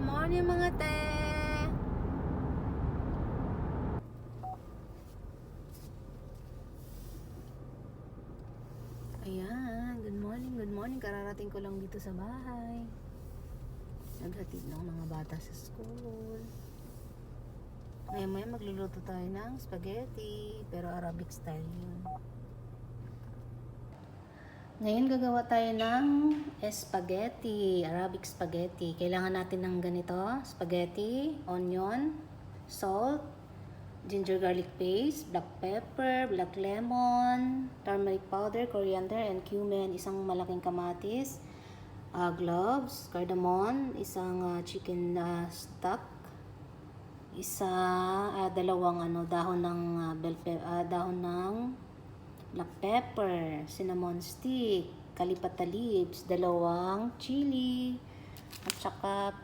morning mga te! Ayan, good morning. Kararating ko lang dito sa bahay. Naghatid ng mga bata sa school. Maya magluluto tayo ng spaghetti, pero Arabic style yun. Ngayon gagawa tayo ng spaghetti, Arabic spaghetti. Kailangan natin ng ganito, spaghetti, onion, salt, ginger garlic paste, black pepper, black lemon, turmeric powder, coriander, and cumin, isang malaking kamatis, cloves, cardamom, isang chicken stock, dalawang dahon ng dahon ng black pepper, cinnamon stick, kalipata leaves, dalawang chili, at saka